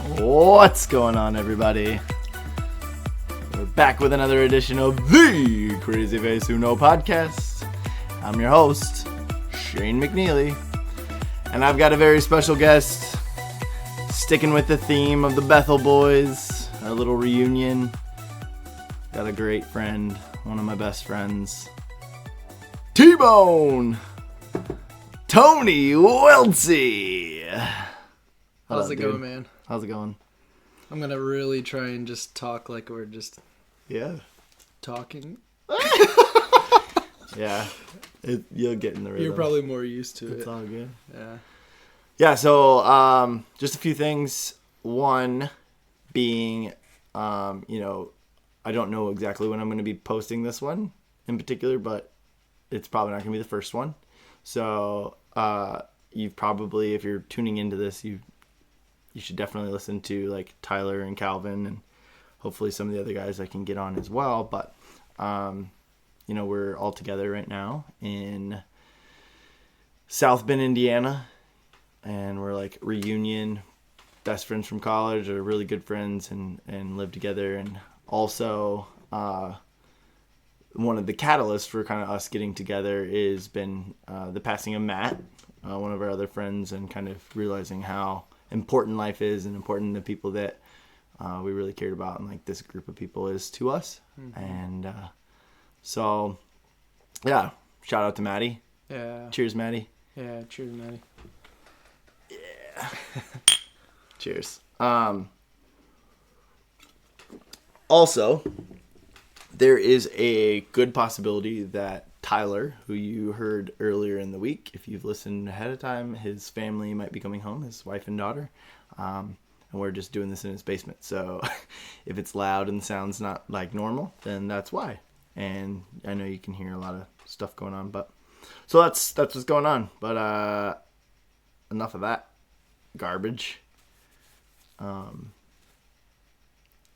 What's going on, everybody? We're back with another edition of the Crazy Face Who Know podcast. I'm your host, Shane McNeely, and I've got a very special guest, sticking with the theme of the Bethel Boys, our little reunion. Got a great friend, one of my best friends, T-Bone, Tony Wiltse. How's it going, man? How's it going? I'm going to really try and just talk like we're just talking. Yeah, you'll get in the rhythm. You're probably more used to it. It's all good. Yeah, so just a few things. One being, I don't know exactly when I'm going to be posting this one in particular, but it's probably not going to be the first one. So you've probably, if you're tuning into this, you should definitely listen to like Tyler and Calvin and hopefully some of the other guys I can get on as well. But, we're all together right now in South Bend, Indiana, and we're like reunion best friends from college, are really good friends and live together. And also one of the catalysts for kind of us getting together has been the passing of Matt, one of our other friends, and kind of realizing how important life is and important the people that we really cared about and like this group of people is to us. Mm-hmm. And so shout out to Maddie. Yeah, cheers, Maddie. Yeah, cheers, Maddie. Yeah. Cheers. Also, there is a good possibility that Tyler, who you heard earlier in the week, if you've listened ahead of time, his family might be coming home, his wife and daughter, and we're just doing this in his basement. So if it's loud and sounds not like normal, then that's why. And I know you can hear a lot of stuff going on, but so that's what's going on. But enough of that garbage.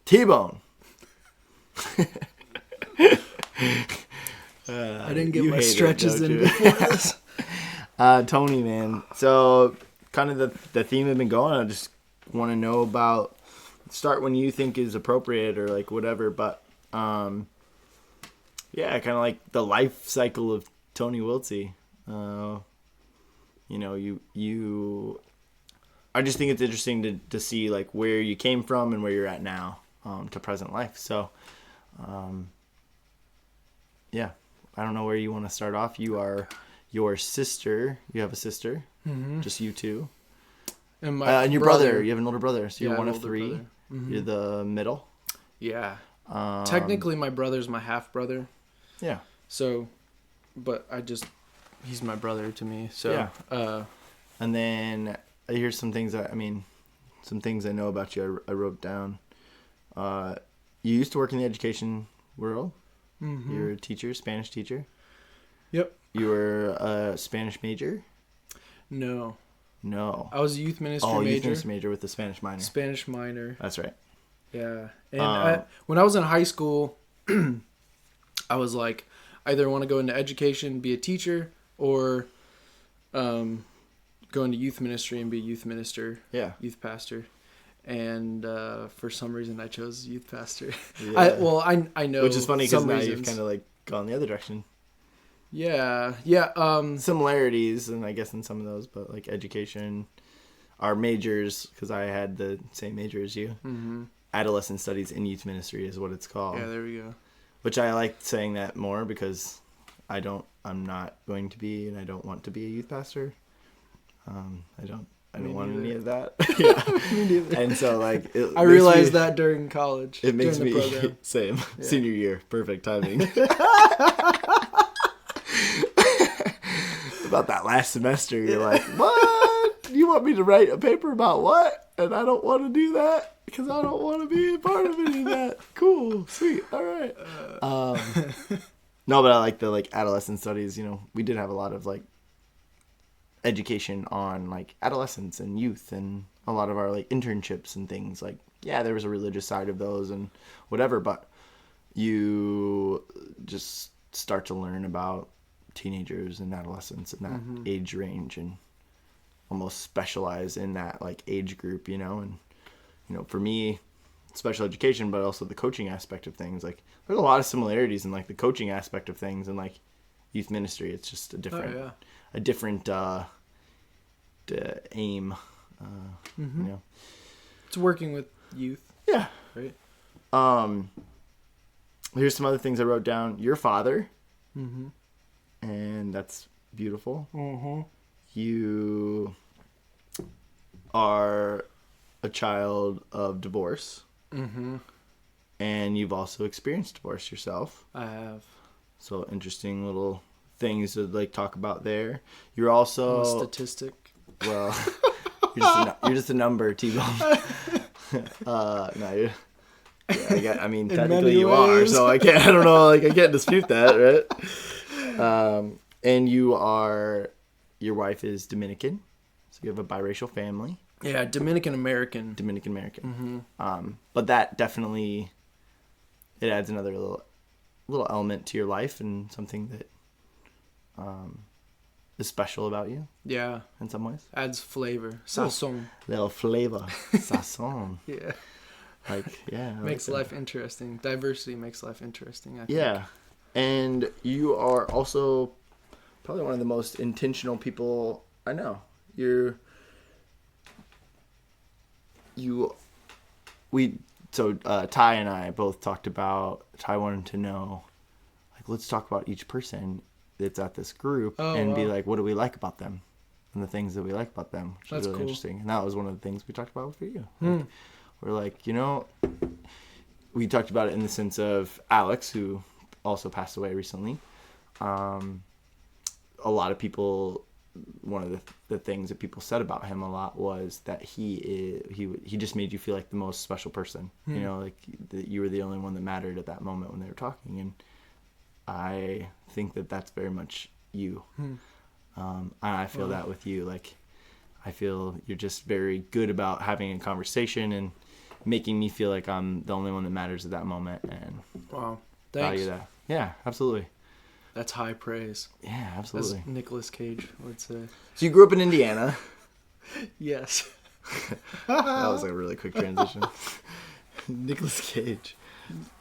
T-Bone. I didn't get my stretches in before this. Tony, man. So kind of the theme I've been going, I just want to know about, start when you think is appropriate or like whatever, but kind of like the life cycle of Tony Wiltse. I just think it's interesting to see like where you came from and where you're at now to present life. So I don't know where you want to start off. You are your sister. You have a sister. Mm-hmm. Just you two. And your brother. You have an older brother. So you're one of three. Mm-hmm. You're the middle. Yeah. Technically, my brother's my half brother. Yeah. So, but he's my brother to me. So. Yeah. And then here's some things I know about you. I wrote down. You used to work in the education world. Mm-hmm. You're a teacher, Spanish teacher. Yep. You were a Spanish major? No. I was a youth ministry major. Youth ministry major with a Spanish minor. Spanish minor. That's right. Yeah. And when I was in high school, I was like, either want to go into education, be a teacher, or go into youth ministry and be a youth minister. Yeah. Youth pastor. And for some reason, I chose youth pastor. Yeah. I know. Which is funny because now you've kind of like gone the other direction. Yeah. Similarities, and I guess in some of those, but like education, our majors, because I had the same major as you. Mm-hmm. Adolescent studies in youth ministry is what it's called. Yeah, there we go. Which I like saying that more because I'm not going to be, and I don't want to be a youth pastor. I don't want any of that. Yeah. Me neither. And so like I realized that during college. It makes me same. Yeah. Senior year, perfect timing. About that last semester, you're like, what? You want me to write a paper about what? And I don't want to do that because I don't want to be a part of any of that. Cool, sweet, all right. No, but I like the like adolescent studies. We did have a lot of like education on like adolescence and youth, and a lot of our like internships and things. Like, yeah, there was a religious side of those and whatever, but you just start to learn about teenagers and adolescents and that age range, and almost specialize in that like age group, and for me, special education, but also the coaching aspect of things. Like, there's a lot of similarities in like the coaching aspect of things and like youth ministry. It's just a different, aim. It's working with youth. Yeah. Right. Here's some other things I wrote down. Your father. Mm-hmm. And that's beautiful. Mm-hmm. You are a child of divorce. Mm-hmm. And you've also experienced divorce yourself. I have. So interesting little things to like talk about there. You're also I'm a statistic. Well, you're just a number, T-Bone. No, technically you are. So I don't know, like I can't dispute that, right? And your wife is Dominican, so you have a biracial family. Yeah, Dominican American. Mm-hmm. But that definitely, it adds another little element to your life and something that is special about you. Yeah. In some ways. Adds flavor. Sazon. Little flavor. Sazon. Yeah. Like, yeah. Makes life interesting. Diversity makes life interesting, I think. Yeah. And you are also probably one of the most intentional people I know. Ty and I both talked about, Ty wanted to know, like, let's talk about each person that's at this group be like, what do we like about them? And the things that we like about them, which is really interesting. And that was one of the things we talked about for you. Like, we're like, we talked about it in the sense of Alex, who also passed away recently. A lot of people, one of the things that people said about him a lot was that he just made you feel like the most special person. Like that you were the only one that mattered at that moment when they were talking. And I think that that's very much you. And I feel that with you. Like, I feel you're just very good about having a conversation and making me feel like I'm the only one that matters at that moment. And thanks. Value that. Yeah, absolutely. That's high praise. Yeah, absolutely. As Nicolas Cage would say. So you grew up in Indiana. Yes. That was a really quick transition. Nicolas Cage.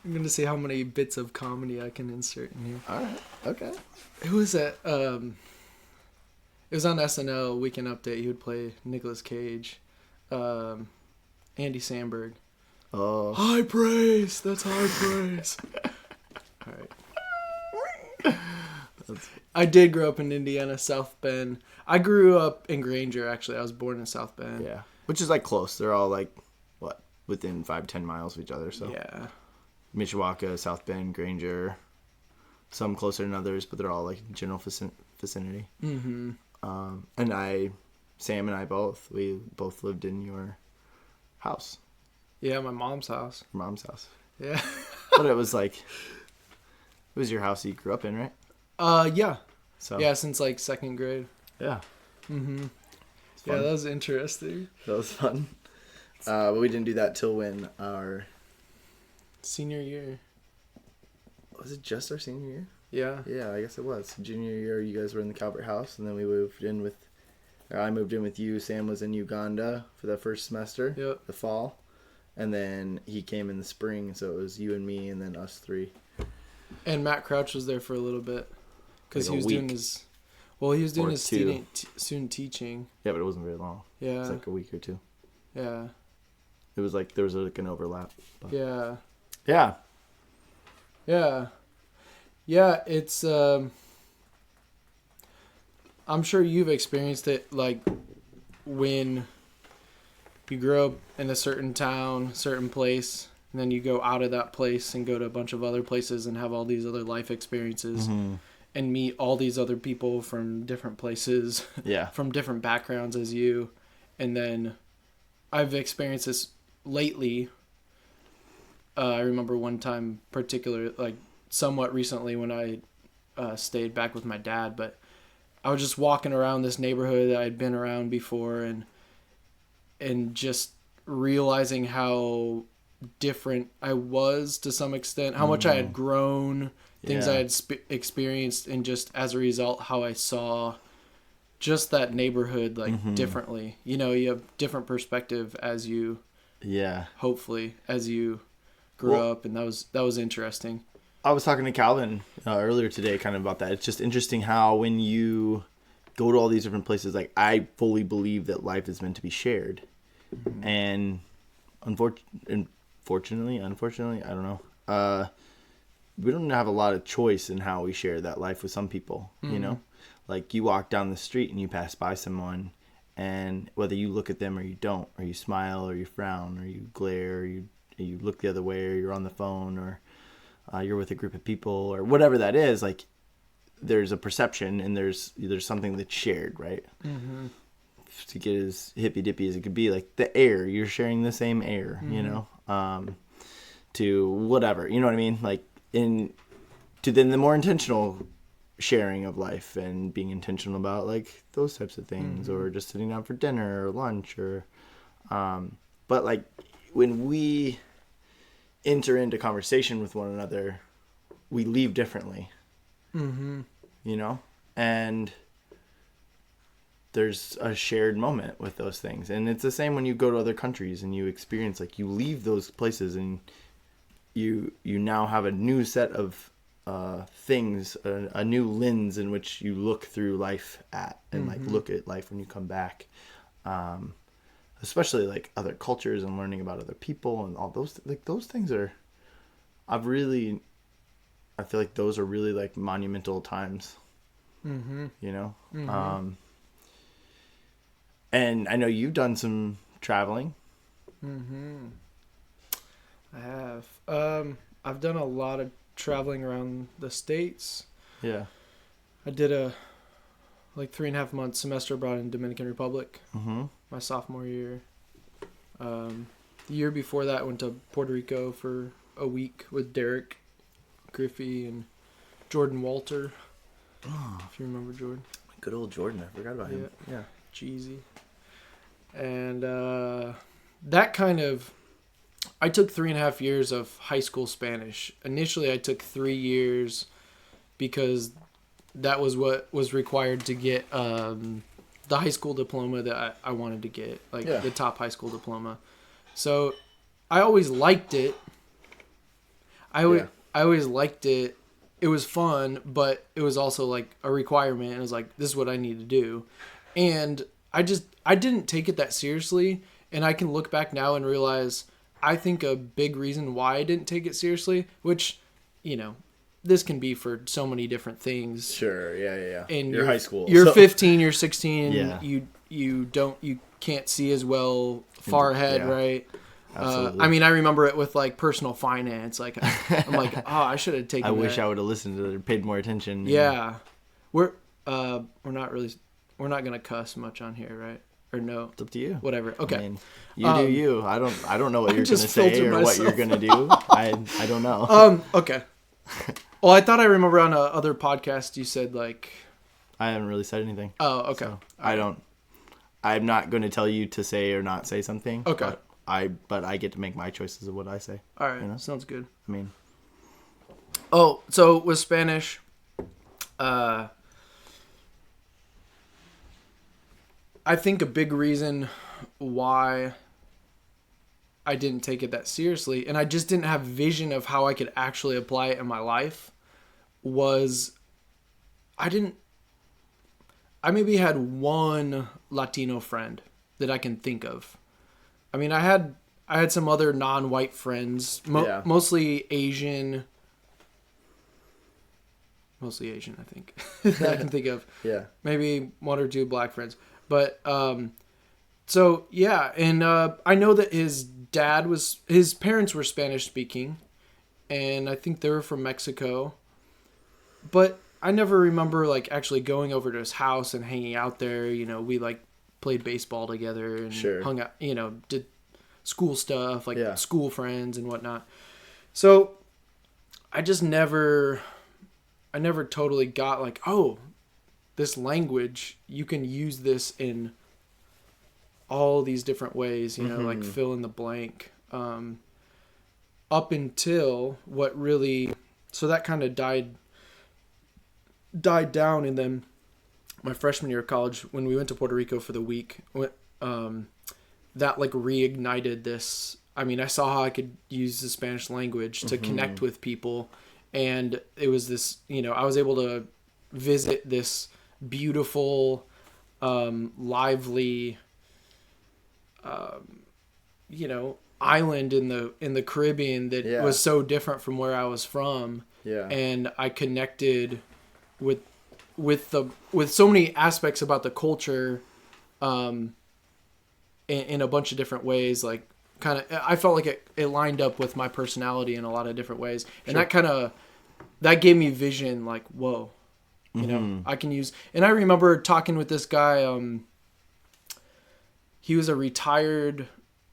I'm going to see how many bits of comedy I can insert in here. All right. Okay. It was it was on SNL Weekend Update. He would play Nicolas Cage. Andy Samberg. Oh. High praise. That's high praise. All right. I did grow up in Indiana, South Bend. I grew up in Granger, actually. I was born in South Bend. Yeah. Which is like close. They're all like, within 5-10 miles of each other. So yeah. Mishawaka, South Bend, Granger. Some closer than others, but they're all like general vicinity. Mm-hmm. And Sam and I we both lived in your house. Yeah, my mom's house. Your mom's house. Yeah. But it was your house that you grew up in, right? Yeah. So yeah, since like second grade. Yeah. Mm-hmm. Yeah, that was interesting. That was fun. But we didn't do that till when our senior year. Was it just our senior year? Yeah. Yeah, I guess it was. Junior year, you guys were in the Calvert house, and then I moved in with you. Sam was in Uganda for that first semester. Yep. The fall. And then he came in the spring, so it was you and me and then us three. And Matt Crouch was there for a little bit. Because like he was doing his student teaching. Yeah, but it wasn't very long. Yeah. It was like a week or two. Yeah. It was like, there was like an overlap. But... Yeah. Yeah. Yeah. Yeah, it's, I'm sure you've experienced it, like, when you grow up in a certain town, certain place, and then you go out of that place and go to a bunch of other places and have all these other life experiences and meet all these other people from different places, from different backgrounds as you. And then I've experienced this lately. I remember one time particular, like somewhat recently when I stayed back with my dad, but I was just walking around this neighborhood that I'd been around before and just realizing how different I was to some extent, how much I had grown, things I had experienced, and just as a result, how I saw just that neighborhood like differently. You know, you have different perspective as you Yeah. Hopefully, as you grew up, and that was interesting. I was talking to Calvin earlier today kind of about that. It's just interesting how when you go to all these different places, like I fully believe that life is meant to be shared. Mm-hmm. And unfortunately, I don't know. We don't have a lot of choice in how we share that life with some people, you know? Like you walk down the street and you pass by someone, and whether you look at them or you don't, or you smile or you frown or you glare or you look the other way or you're on the phone or you're with a group of people or whatever that is, like there's a perception and there's something that's shared, right? Mm-hmm. To get as hippy dippy as it could be, like the air, you're sharing the same air, you know, to whatever, you know what I mean? Like to then the more intentional sharing of life and being intentional about like those types of things, or just sitting down for dinner or lunch or, but like when we enter into conversation with one another, we leave differently, you know, and there's a shared moment with those things. And it's the same when you go to other countries and you experience, like you leave those places and you now have a new set of things, a new lens in which you look through life at and like look at life when you come back, especially like other cultures and learning about other people and all those, like those things are, I feel like those are really like monumental times, you know? And I know you've done some traveling. I have. I've done a lot of traveling around the States. Yeah. I did a 3.5 month semester abroad in Dominican Republic, my sophomore year. The year before that, I went to Puerto Rico for a week with Derek Griffey and Jordan Walter. If you remember Jordan. Good old Jordan. I forgot about him. Yeah. Cheesy. And that kind of... I took 3.5 years of high school Spanish. Initially, I took 3 years because that was what was required to get the high school diploma that I wanted to get, the top high school diploma. So I always liked it. I always liked it. It was fun, but it was also like a requirement. And it was like, this is what I need to do. And I didn't take it that seriously. And I can look back now and realize... I think a big reason why I didn't take it seriously, which, you know, this can be for so many different things. Sure, yeah. In your high school. You're 15, you're 16, yeah. you can't see as well far ahead, right? Absolutely. I mean, I remember it with like personal finance. Like, I'm like, I should have taken. I wish I would have listened to it or paid more attention. Yeah, we're not gonna cuss much on here, right? Or no? It's up to you. Whatever. Okay. I mean, you do you. I don't know what you're gonna say or what you're gonna do. I don't know. Okay. Well, I thought I remember on a other podcast you said like. I haven't really said anything. Oh, okay. So I'm not going to tell you to say or not say something. Okay. But I get to make my choices of what I say. All right. You know? Sounds good. I mean. Oh, so with Spanish, I think a big reason why I didn't take it that seriously, and I just didn't have vision of how I could actually apply it in my life, was I maybe had one Latino friend that I can think of. I mean, I had some other non-white friends, mostly Asian, I think, that I can think of. Yeah. Maybe one or two black friends. But, so, yeah, and I know that his parents were Spanish speaking, and I think they were from Mexico, but I never remember, like, actually going over to his house and hanging out there. You know, we, like, played baseball together and hung out, you know, did school stuff, like school friends and whatnot. So, I never totally got, like, oh, this language, you can use this in all these different ways, you know, like fill in the blank. Up until what really, so that kind of died down. And then my freshman year of college, when we went to Puerto Rico for the week, that like reignited this. I mean, I saw how I could use the Spanish language to connect with people, and it was this, I was able to visit this beautiful, lively, island in the Caribbean that was so different from where I was from. Yeah. And I connected with so many aspects about the culture, in a bunch of different ways. Like, kind of, I felt like it lined up with my personality in a lot of different ways, and that gave me vision. Like, whoa, I can use. And I remember talking with this guy. He was a retired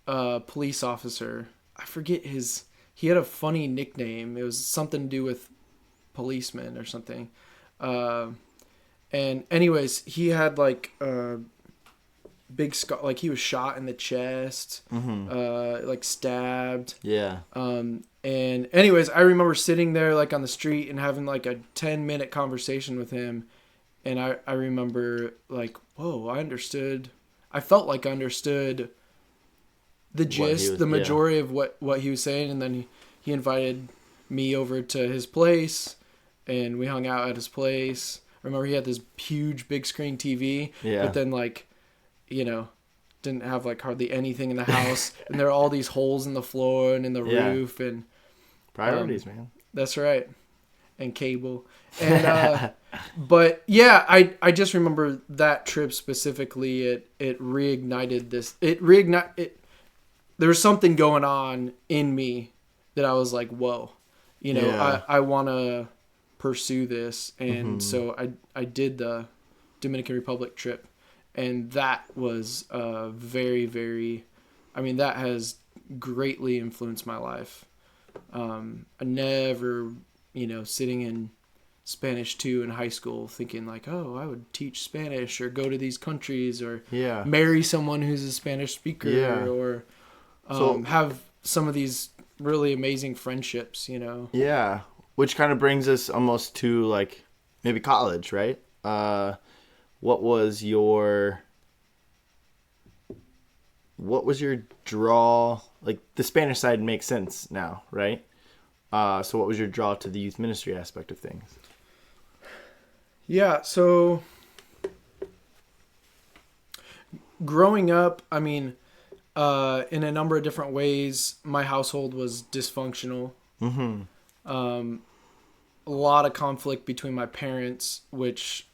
police officer. I forget he had a funny nickname. It was something to do with policeman or something. And anyways, he had like a big scar, like he was shot in the chest, like stabbed. Yeah. And anyways, I remember sitting there like on the street and having like a 10-minute conversation with him. And I remember like, whoa, I felt like I understood the gist, the majority of what he was saying. And then he invited me over to his place, and we hung out at his place. I remember he had this huge big screen TV, but then like, didn't have like hardly anything in the house. And there are all these holes in the floor and in the roof, and priorities, man. That's right. And cable. And, but yeah, I just remember that trip specifically. It reignited this. There was something going on in me that I was like, whoa, I want to pursue this. And so I did the Dominican Republic trip, and that was very, very, that has greatly influenced my life. I never, sitting in Spanish 2 in high school thinking like, oh, I would teach Spanish or go to these countries or marry someone who's a Spanish speaker or have some of these really amazing friendships, Yeah, which kind of brings us almost to like maybe college, right? What was your draw? Like the Spanish side makes sense now, right? So what was your draw to the youth ministry aspect of things? Yeah, so growing up, in a number of different ways, my household was dysfunctional. A lot of conflict between my parents, which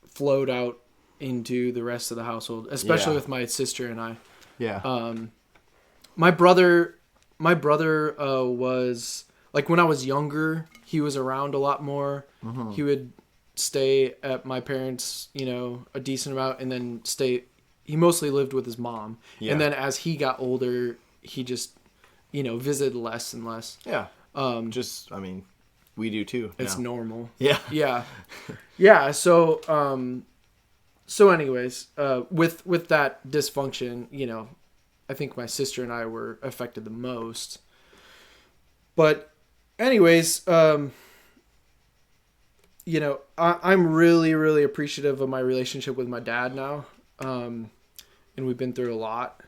flowed out into the rest of the household, especially with my sister and I. Yeah. My brother was like, when I was younger, he was around a lot more. He would stay at my parents, a decent amount, and then he mostly lived with his mom. Yeah. And then as he got older, he just, visited less and less. Yeah. We do too. It's normal. Yeah. Yeah. Yeah. So, anyways, with that dysfunction, I think my sister and I were affected the most. But anyways, I'm really, really appreciative of my relationship with my dad now. And we've been through a lot,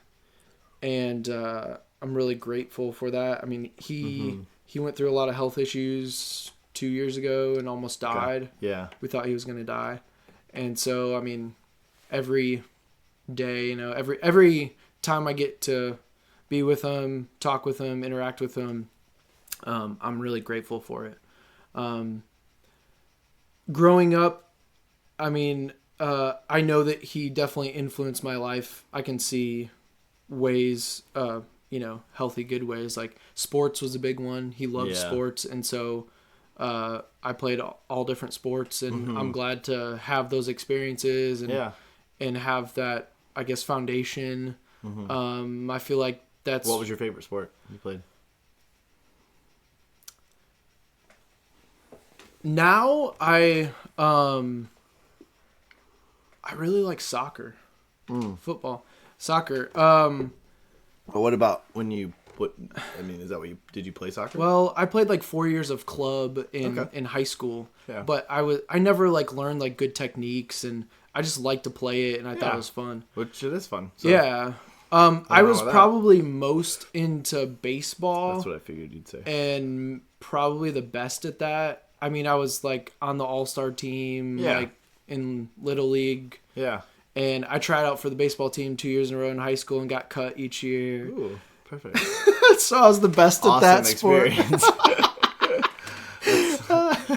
and I'm really grateful for that. He went through a lot of health issues 2 years ago and almost died. Yeah. We thought he was going to die. And so, every day, every time I get to be with him, talk with him, interact with him, I'm really grateful for it. Growing up, I know that he definitely influenced my life. I can see ways, healthy, good ways. Like sports was a big one. He loved sports. And so I played all different sports, and I'm glad to have those experiences and have that, I guess, foundation. I feel like that's... What was your favorite sport you played? Now I really like soccer. Football. Soccer. But what about when you is that what did you play soccer? Well, I played like 4 years of club in high school. Yeah. But I never like learned like good techniques, and I just liked to play it, and I thought it was fun. Which it is fun. So. Yeah. I was probably most into baseball. That's what I figured you'd say. And probably the best at that. I mean, I was like on the all-star team, like in Little League. Yeah. And I tried out for the baseball team 2 years in a row in high school and got cut each year. Ooh, perfect. So I was the best at that sport.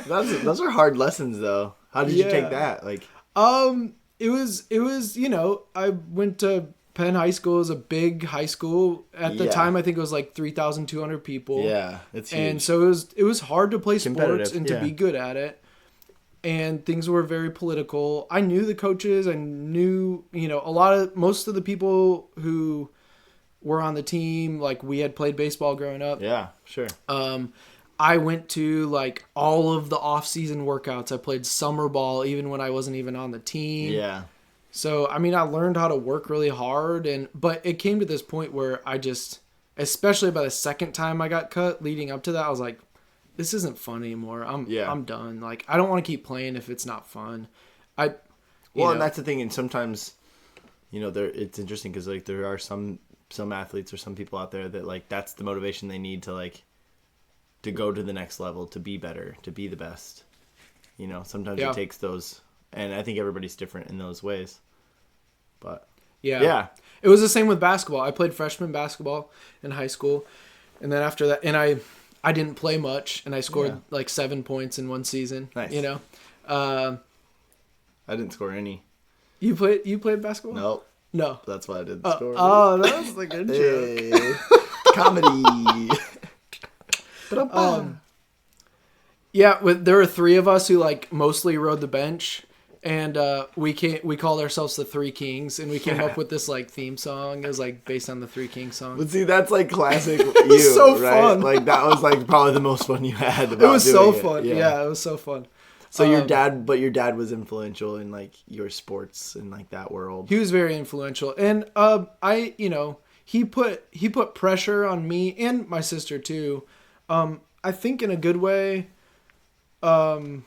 Those are hard lessons, though. How did you take that? Like, it was I went to Penn High School. It was a big high school at the time. I think it was like 3,200 people. Yeah, it's huge. And so it was hard to play sports and to be good at it. And things were very political. I knew the coaches. I knew, most of the people who were on the team. Like, we had played baseball growing up. Yeah, sure. I went to like all of the off-season workouts. I played summer ball even when I wasn't even on the team. Yeah. So, I mean, I learned how to work really hard. But it came to this point where I just, especially by the second time I got cut, leading up to that, I was like, this isn't fun anymore. I'm done. Like, I don't want to keep playing if it's not fun. And that's the thing. And sometimes, it's interesting because like there are some athletes or some people out there that like that's the motivation they need to like to go to the next level, to be better, to be the best. Sometimes it takes those, and I think everybody's different in those ways. But yeah, it was the same with basketball. I played freshman basketball in high school, and then after that, and I didn't play much, and I scored like 7 points in one season. Nice. I didn't score any. You played basketball? No. That's why I didn't score. Oh, that was a good joke. Comedy. There were three of us who like mostly rode the bench, and we called ourselves the Three Kings, and we came up with this like theme song. It was like based on the Three Kings song. But see, that's like classic you, so right? fun. Like that was like probably the most fun you had. It was so fun. Yeah, it was so fun. So your dad was influential in like your sports and like that world. He was very influential, and he put pressure on me and my sister too. I think in a good way. But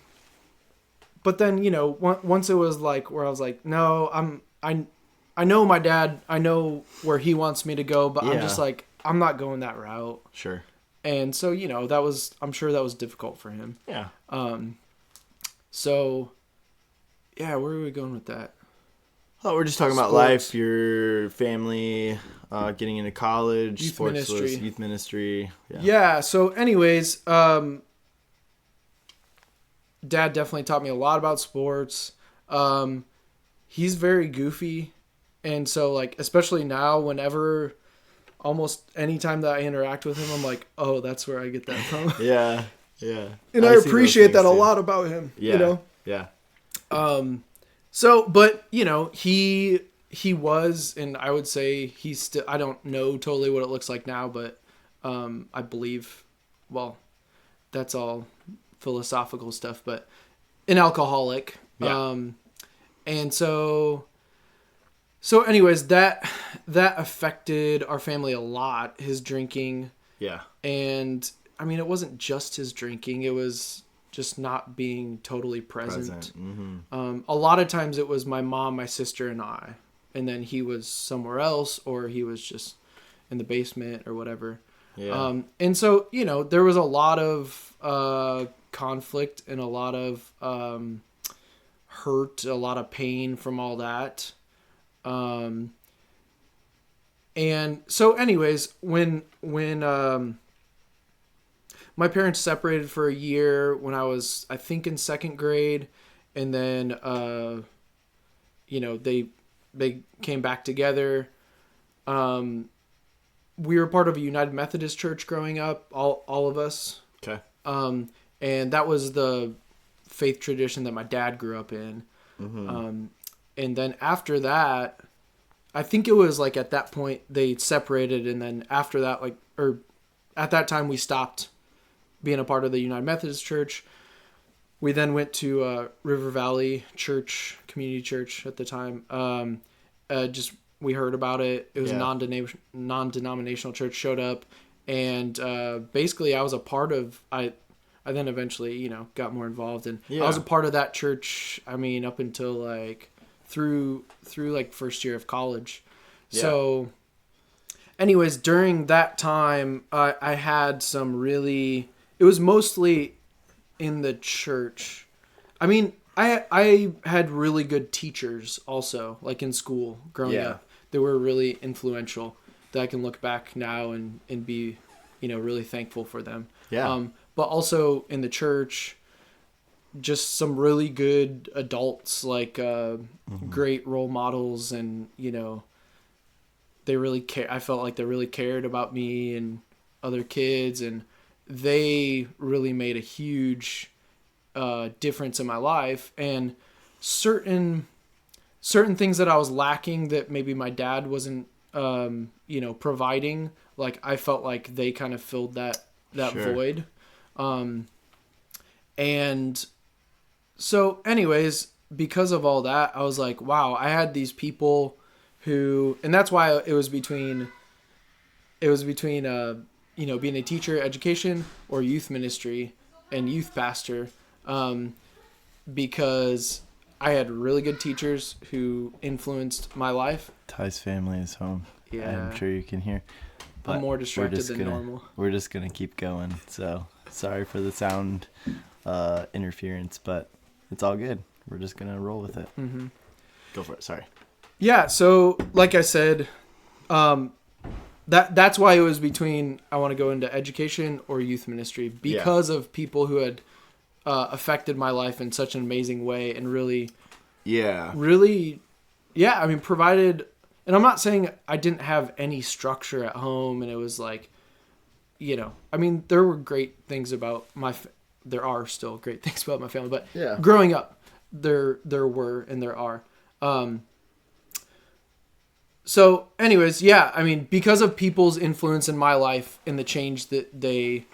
then, once it was like where I was like, no, I know my dad, I know where he wants me to go, but I'm just like, I'm not going that route. Sure. And so, I'm sure that was difficult for him. Yeah. So yeah, where are we going with that? Oh, we're just talking about life, your family, getting into college, youth ministry. Yeah. So anyways, Dad definitely taught me a lot about sports. He's very goofy. And so like, especially now, whenever almost any time that I interact with him, I'm like, oh, that's where I get that from. Yeah. Yeah. And I appreciate that a lot about him. Yeah. Yeah. So, but he was, and I would say he's still, I don't know totally what it looks like now, but, I believe, well, that's all philosophical stuff, but an alcoholic. Yeah. And so anyways, that affected our family a lot, his drinking. Yeah. And I mean, it wasn't just his drinking, it was just not being totally present. Mm-hmm. A lot of times it was my mom, my sister, and I, and then he was somewhere else, or he was just in the basement or whatever. Yeah. And so, there was a lot of conflict and a lot of hurt, a lot of pain from all that. And so anyways, when my parents separated for a year when I was, I think, in second grade, and then they came back together. We were part of a United Methodist church growing up, all of us. Okay. And that was the faith tradition that my dad grew up in. Mm-hmm. And then after that, I think it was like at that point they separated, and then after that, at that time we stopped being a part of the United Methodist Church. We then went to River Valley Church, community church at the time. We heard about it. It was a non-denominational church, showed up, and basically I was a part of. I then eventually got more involved, and I was a part of that church. I mean, up until like through like first year of college. Yeah. So anyways, during that time, I had some really, it was mostly in the church. I mean, I had really good teachers also, like in school growing up. They were really influential that I can look back now and be, really thankful for them. Yeah. But also in the church, just some really good adults, like great role models, and they really care. I felt like they really cared about me and other kids, and they really made a huge difference in my life. And certain things that I was lacking that maybe my dad wasn't providing, like I felt like they kind of filled that Sure. void. And so anyways, because of all that, I was like, wow, I had these people who, and that's why it was between being a teacher, education, or youth ministry and youth pastor, because I had really good teachers who influenced my life. Ty's family is home. Yeah. I'm sure you can hear. I'm more distracted than normal. We're just going to keep going. So sorry for the sound interference, but it's all good. We're just going to roll with it. Mm-hmm. Go for it. Sorry. Yeah. So like I said, that's why it was between I want to go into education or youth ministry, because of people who had affected my life in such an amazing way and really, I mean, provided. And I'm not saying I didn't have any structure at home, and it was like, I mean, there were great things about there are still great things about my family, but growing up, there were and there are. So anyways, I mean, because of people's influence in my life and the change that they,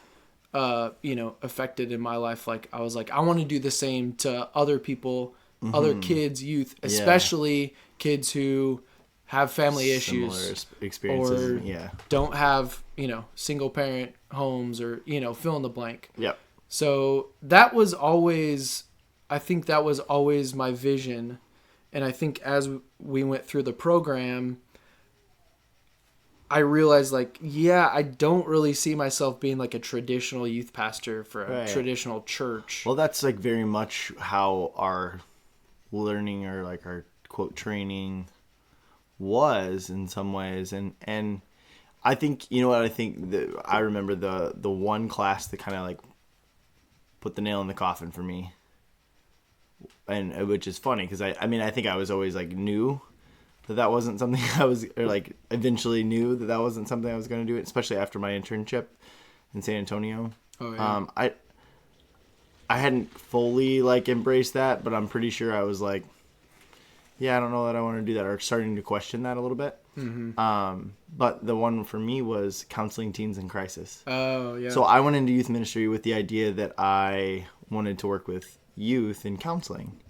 affected in my life, like I was like, I want to do the same to other people, other kids, youth, especially kids who have family issues, experiences, or don't have, single parent homes, or, fill in the blank. Yep. So that was always my vision. And I think as we went through the program, I realized I don't really see myself being like a traditional youth pastor for a traditional church. Well, that's like very much how our learning, or like our quote training, was in some ways. And I think, I remember the one class that kind of like put the nail in the coffin for me, and which is funny because I think I was always like knew that wasn't something I was, or like eventually knew that wasn't something I was going to do, especially after my internship in San Antonio. I hadn't fully like embraced that, but I'm pretty sure I was like, I don't know that I want to do that, or starting to question that a little bit. Mm-hmm. But the one for me was counseling teens in crisis. Oh, yeah. So I went into youth ministry with the idea that I wanted to work with youth in counseling,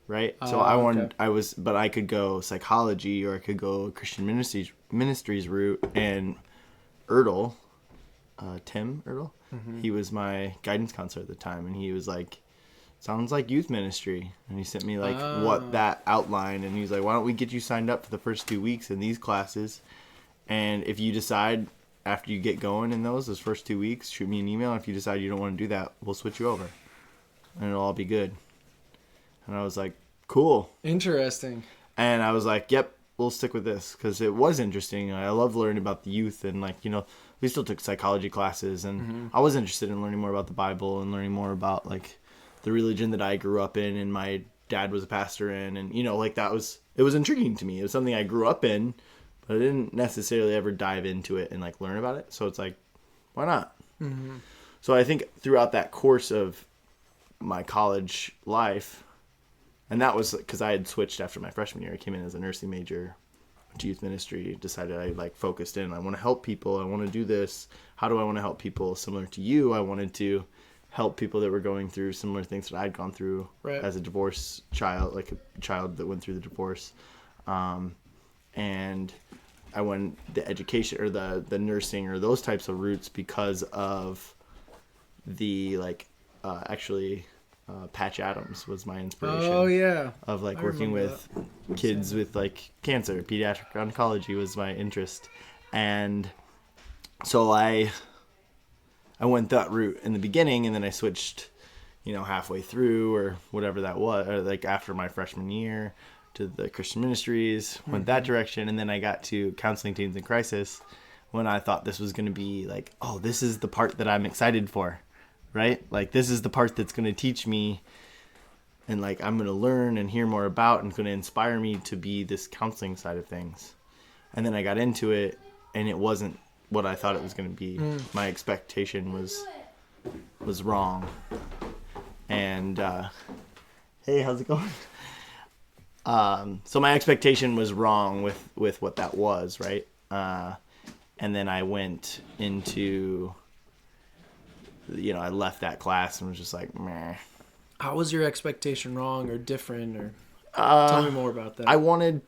right? So but I could go psychology, or I could go Christian ministries route. And Tim Ertl, he was my guidance counselor at the time, and he was like, sounds like youth ministry. And he sent me like what that outline, and he was like, why don't we get you signed up for the first 2 weeks in these classes, and if you decide after you get going in those first 2 weeks, shoot me an email. If you decide you don't want to do that, we'll switch you over and it'll all be good. And I was like, cool, interesting. And I was like, yep, we'll stick with this, because it was interesting. I love learning about the youth, and we still took psychology classes, and I was interested in learning more about the Bible and learning more about like the religion that I grew up in and my dad was a pastor in, and it was intriguing to me. It was something I grew up in, but I didn't necessarily ever dive into it and like learn about it. So it's like, why not? Mm-hmm. So I think throughout that course of my college life, and that was because I had switched after my freshman year. I came in as a nursing major, went to youth ministry, decided I like focused in. I want to help people. I want to do this. How do I want to help people? Similar to you, I wanted to help people that were going through similar things that I'd gone through as a divorce child, like a child that went through the divorce. And I went the education or the nursing or those types of routes because of the actually Patch Adams was my inspiration. Oh yeah. Of like I working remember with kids with like cancer. Pediatric oncology was my interest, and so I went that route in the beginning, and then I switched, halfway through or whatever that was, or like after my freshman year, to the Christian ministries, went that direction, and then I got to counseling teens in crisis when I thought this was going to be like, oh, this is the part that I'm excited for, right? Like this is the part that's going to teach me, and like I'm going to learn and hear more about, and going to inspire me to be this counseling side of things. And then I got into it, and it wasn't what I thought it was going to be. My expectation was wrong. And hey, how's it going? So my expectation was wrong with what that was, right? And then I went into, I left that class and was just like, meh. How was your expectation wrong or different, or tell me more about that? I wanted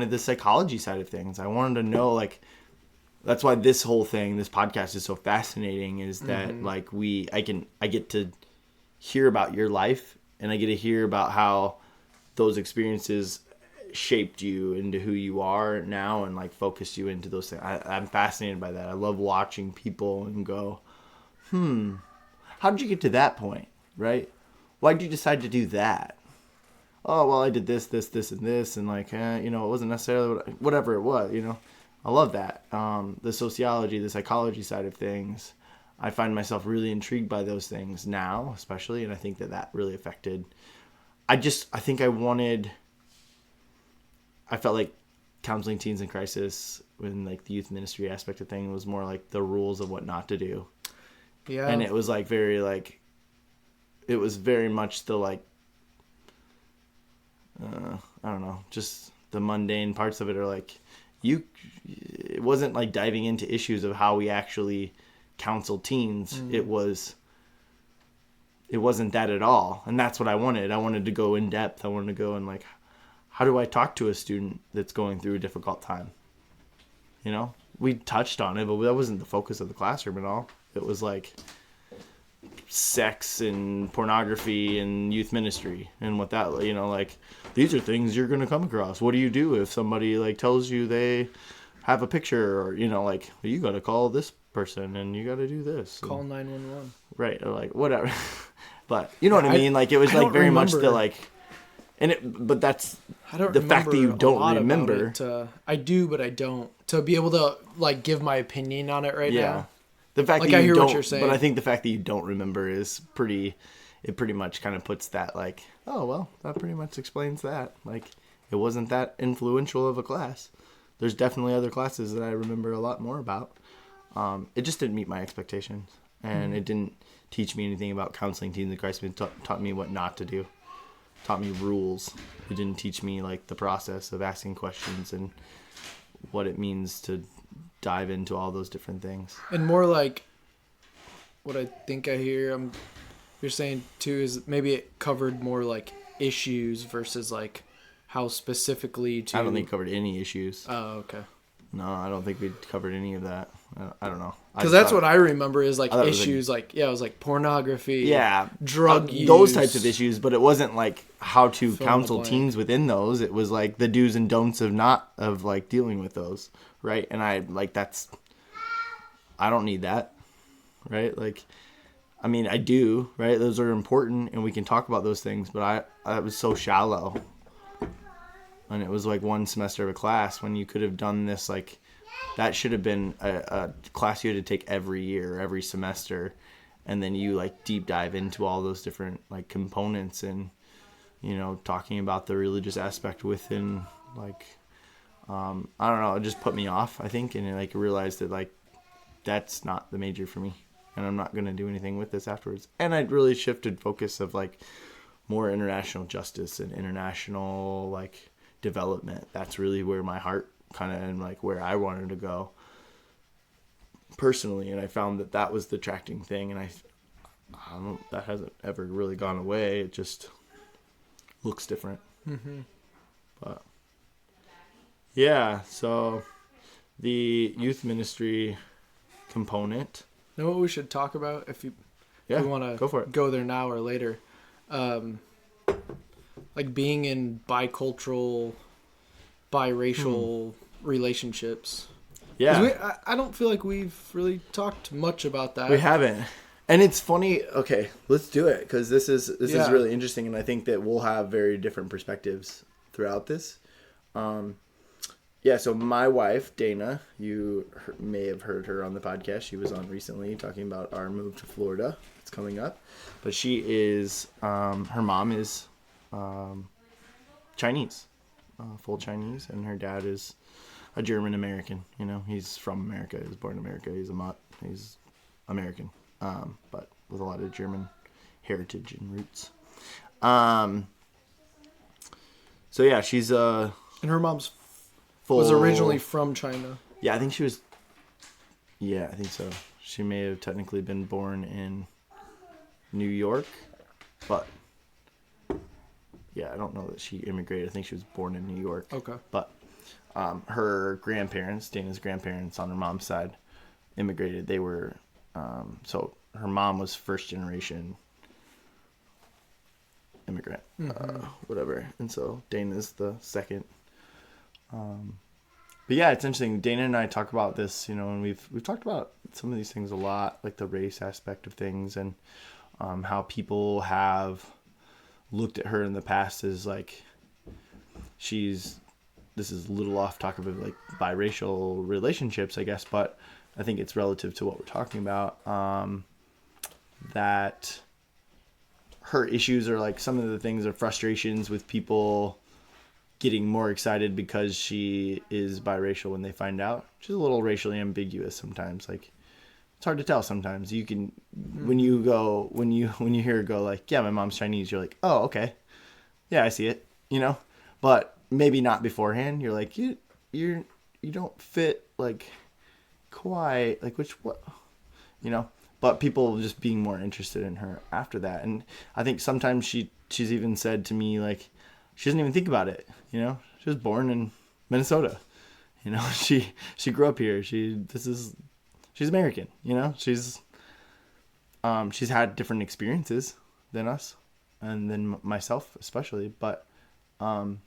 the psychology side of things. I wanted to know, like, that's why this whole thing, this podcast is so fascinating, is that like I get to hear about your life, and I get to hear about how those experiences shaped you into who you are now, and like focused you into those things. I'm fascinated by that. I love watching people and go, how did you get to that point, right? Why did you decide to do that? Oh, well, I did this, and this, and like, it wasn't necessarily whatever it was, I love that. The sociology, the psychology side of things, I find myself really intrigued by those things now, especially, and I think that really affected. I felt like counseling teens in crisis, when like the youth ministry aspect of thing was more like the rules of what not to do. Yeah. And it was like it was very much the like, I don't know, just the mundane parts of it are like, it wasn't like diving into issues of how we actually counsel teens. It wasn't that at all. And that's what I wanted. I wanted to go in depth. I wanted to go and like, how do I talk to a student that's going through a difficult time? We touched on it, but that wasn't the focus of the classroom at all. It was like sex and pornography and youth ministry and what that, like, these are things you're going to come across. What do you do if somebody like tells you they have a picture, or, like, well, you got to call this person and you got to do this. Call 911. Right. Or like, whatever. But you know what I mean? Like, it was like very much the like, but that's the fact that you don't remember. I do, but I don't. To be able to like give my opinion on it now. The fact like, that I you hear don't, what you're saying. But I think the fact that you don't remember is pretty much kind of puts that like, oh, well, that pretty much explains that. Like, it wasn't that influential of a class. There's definitely other classes that I remember a lot more about. It just didn't meet my expectations. And it didn't teach me anything about counseling teens in crisis. It taught me what not to do. Taught me rules. It didn't teach me like the process of asking questions and what it means to dive into all those different things. And more like what I think I hear you're saying too is maybe it covered more like issues versus like how specifically to. I don't think it covered any issues. Oh, okay. No, I don't think we covered any of that. I don't know. Because that's what I remember is like issues it was like pornography, drug use, those types of issues. But it wasn't like how to counsel teens within those. It was like the do's and don'ts of like dealing with those, right? And I don't need that, right? Like, I mean, I do, right? Those are important, and we can talk about those things. But I was so shallow, and it was like one semester of a class when you could have done this like. That should have been a class you had to take every year, every semester, and then you like deep dive into all those different like components and, talking about the religious aspect within like, I don't know, it just put me off, I think, and I realized that like that's not the major for me, and I'm not going to do anything with this afterwards. And I really shifted focus of like more international justice and international like development. That's really where my heart kind of and like where I wanted to go personally, and I found that was the attracting thing, and I don't, that hasn't ever really gone away. It just looks different. But yeah, so the youth ministry component You know what we should talk about if we want to go there now or later? Like being in biracial relationships. Yeah. I don't feel like we've really talked much about that. We haven't. And it's funny. Okay, let's do it because this is really interesting, and I think that we'll have very different perspectives throughout this. So my wife, Dana, you may have heard her on the podcast. She was on recently talking about our move to Florida. It's coming up. But she is, her mom is Chinese, full Chinese, and her dad is a German American. You know, he's from America. He was born in America. He's American, but with a lot of German heritage and roots. So yeah, she's and her mom's was originally from China. Yeah, I think she was. Yeah, I think so. She may have technically been born in New York, but yeah, I don't know that she immigrated. I think she was born in New York. Okay. But her grandparents, Dana's grandparents on her mom's side, immigrated. They were so her mom was first generation immigrant, whatever, and so Dana's the second. But yeah, it's interesting. Dana and I talk about this, you know, and we've talked about some of these things a lot, like the race aspect of things, and how people have looked at her in the past as like this is a little off topic of like biracial relationships, I guess, but I think it's relative to what we're talking about. That her issues are like some of the things are frustrations with people getting more excited because she is biracial when they find out. She's a little racially ambiguous sometimes. Like it's hard to tell sometimes. You can when you hear her go like, yeah, my mom's Chinese, you're like, oh, okay. Yeah, I see it, you know? But maybe not beforehand. You're like, you don't fit like quite like what, you know? But people just being more interested in her after that. And I think sometimes she's even said to me like, she doesn't even think about it, you know. She was born in Minnesota, you know. She grew up here. She's American, you know. She's had different experiences than us, and than myself especially. But I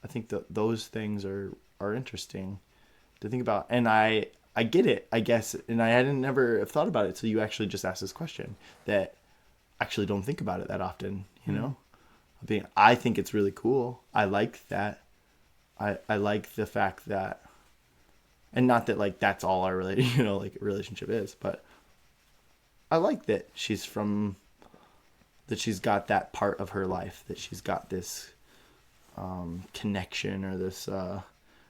think that those things are interesting to think about, and I get it, I guess, and I hadn't never have thought about it. So you actually just asked this question that I actually don't think about it that often, you know. I think it's really cool. I like that. I like the fact that, and not that like that's all our relationship is, but I like that she's got that part of her life, that she's got this connection or this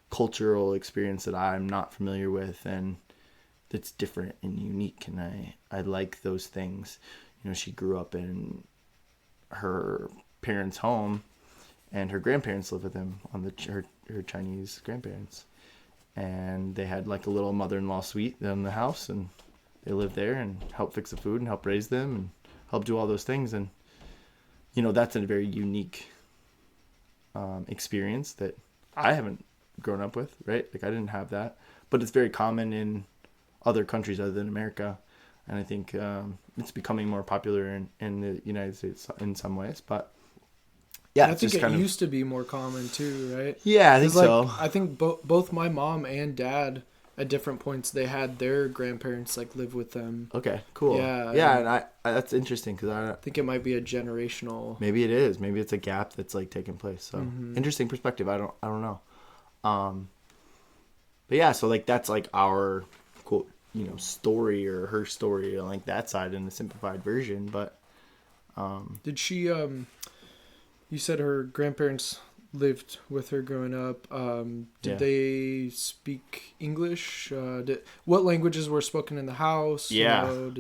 cultural experience that I'm not familiar with, and that's different and unique. And I like those things. You know, she grew up in her parents' home, and her grandparents lived with them on her Chinese grandparents, and they had like a little mother-in-law suite in the house, and they lived there and helped fix the food and help raise them and help do all those things. And you know, that's a very unique experience that I haven't grown up with, right? Like I didn't have that, but it's very common in other countries other than America. And I think it's becoming more popular in the United States in some ways, but yeah, I think it used to be more common too, right? Yeah, I think so. I think both my mom and dad at different points they had their grandparents like live with them. Okay, cool. Yeah, and I that's interesting because I think it might be a generational. Maybe it is. Maybe it's a gap that's like taking place. So interesting perspective. I don't know. But yeah, so like that's like our quote, you know, story or her story on like that side in the simplified version. But did she? You said her grandparents lived with her growing up. Did they speak English? What languages were spoken in the house? Yeah. Were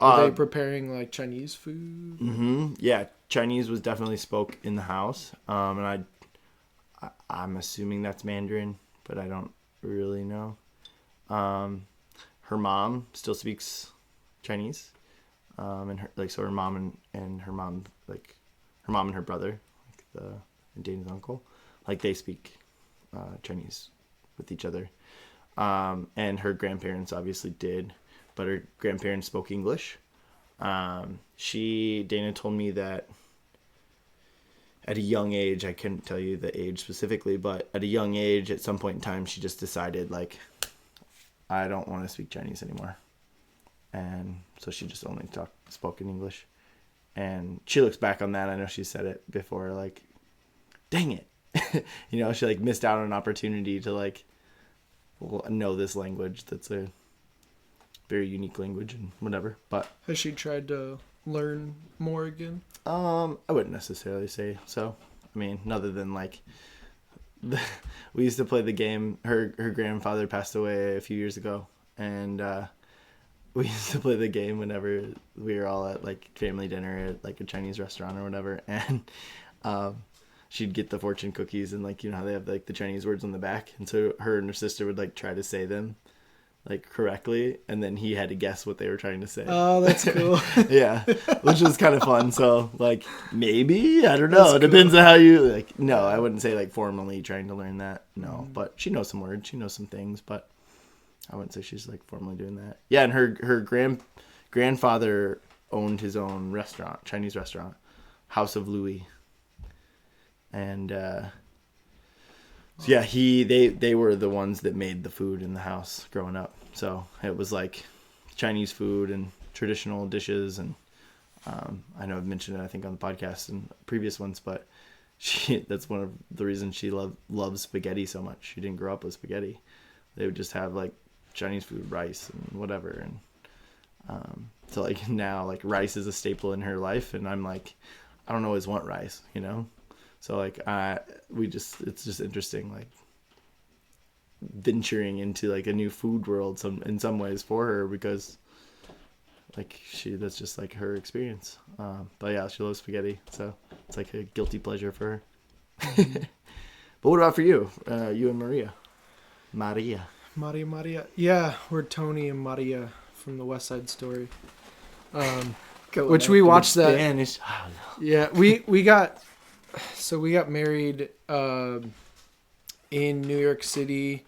they preparing like Chinese food? Mm-hmm. Yeah, Chinese was definitely spoke in the house. And I'm assuming that's Mandarin, but I don't really know. Her mom still speaks Chinese. And her mom and her mom, like her mom and her brother, and Dane's uncle, like they speak Chinese with each other. And her grandparents obviously did. but her grandparents spoke English. Dana told me that at a young age, I couldn't tell you the age specifically, but at a young age, at some point in time, she just decided, like, I don't want to speak Chinese anymore. And so she just only spoke in English. And she looks back on that. I know she said it before, like, dang it. You know, she, like, missed out on an opportunity to, like, know this language that's a very unique language and whatever. But has she tried to learn more again? I wouldn't necessarily say so. I mean, other than like, we used to play the game. Her grandfather passed away a few years ago, and we used to play the game whenever we were all at like family dinner at like a Chinese restaurant or whatever, and she'd get the fortune cookies and like, you know how they have like the Chinese words on the back, and so her and her sister would like try to say them like correctly, and then he had to guess what they were trying to say. Oh, that's cool. Yeah, which was kind of fun. So like, maybe, I don't know, it depends on how you like. No, I wouldn't say like formally trying to learn that, no. But she knows some words, she knows some things, but I wouldn't say she's like formally doing that. Yeah, and her grandfather owned his own restaurant, Chinese restaurant, House of Louis. And so yeah, they were the ones that made the food in the house growing up. So it was like Chinese food and traditional dishes, and I know I've mentioned it, I think, on the podcast and previous ones, but that's one of the reasons she loves spaghetti so much. She didn't grow up with spaghetti. They would just have like Chinese food, rice and whatever, and so like now like rice is a staple in her life, and I'm like, I don't always want rice, you know. So like it's just interesting, like venturing into like a new food world in some ways for her, because like that's just like her experience. But yeah, she loves spaghetti, so it's like a guilty pleasure for her. But what about for you? You and Maria. Maria. Yeah, we're Tony and Maria from the West Side Story. Which we watched that. Spanish. Yeah, we got married in New York City,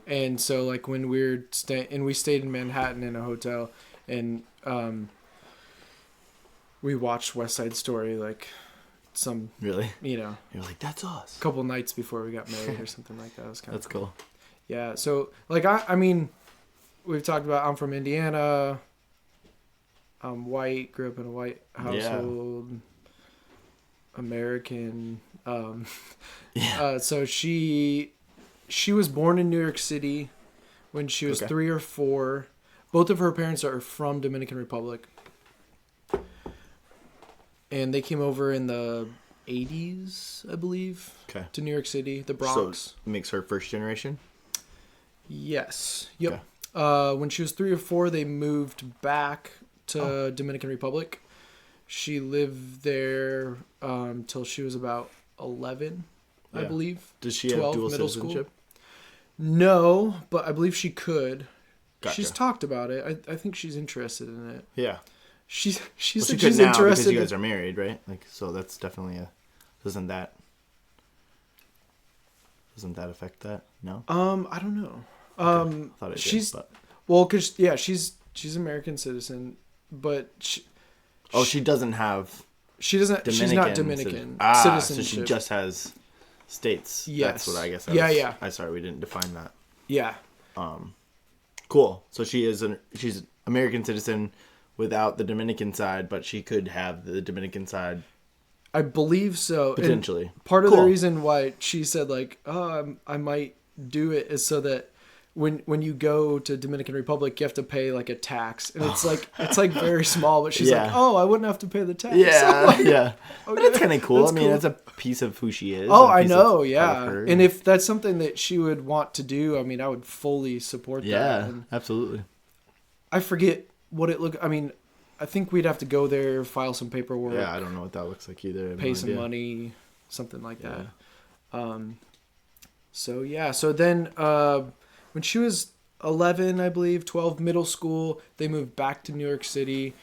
and so like when we stayed in Manhattan in a hotel, and we watched West Side Story like some, really, you know, you're like, that's us, a couple nights before we got married or something like that. It was that's cool. Yeah, so like I mean, we've talked about, I'm from Indiana. I'm white, grew up in a white household. Yeah. American. So she was born in New York City when she was 3 or 4. Both of her parents are from Dominican Republic, and they came over in the 80s, I believe, to New York City, the Bronx. So it makes her first generation? Yes. Yep. Okay. When she was 3 or 4, they moved back to Dominican Republic. She lived there till she was about 11, I believe. Does she have dual citizenship? School. No, but I believe she could. Gotcha. She's talked about it. I think she's interested in it. Yeah. She said she she's now interested because you guys are married, right? Like, so that's definitely doesn't that affect that? No. I don't know. I thought it did, but... well, cause she's an American citizen, but she doesn't have. She doesn't. She's not Dominican citizenship. So she just has states. Yes. That's what I guess. Yeah. I'm sorry, we didn't define that. Yeah. Cool. So she's American citizen without the Dominican side, but she could have the Dominican side. I believe so. Potentially. And part of the reason why she said like, oh, I might do it is so that when you go to Dominican Republic, you have to pay like a tax, and it's like very small. But she's like, oh, I wouldn't have to pay the tax. Yeah, like, yeah. Okay. But it's kind of cool. I mean, it's a piece of who she is. Oh, I know. Yeah, and if that's something that she would want to do, I mean, I would fully support that. Yeah, absolutely. I forget what it looked. I mean, I think we'd have to go there, file some paperwork. Yeah, I don't know what that looks like either. Pay some money, something like that. So then when she was 11, I believe, 12, middle school, they moved back to New York City,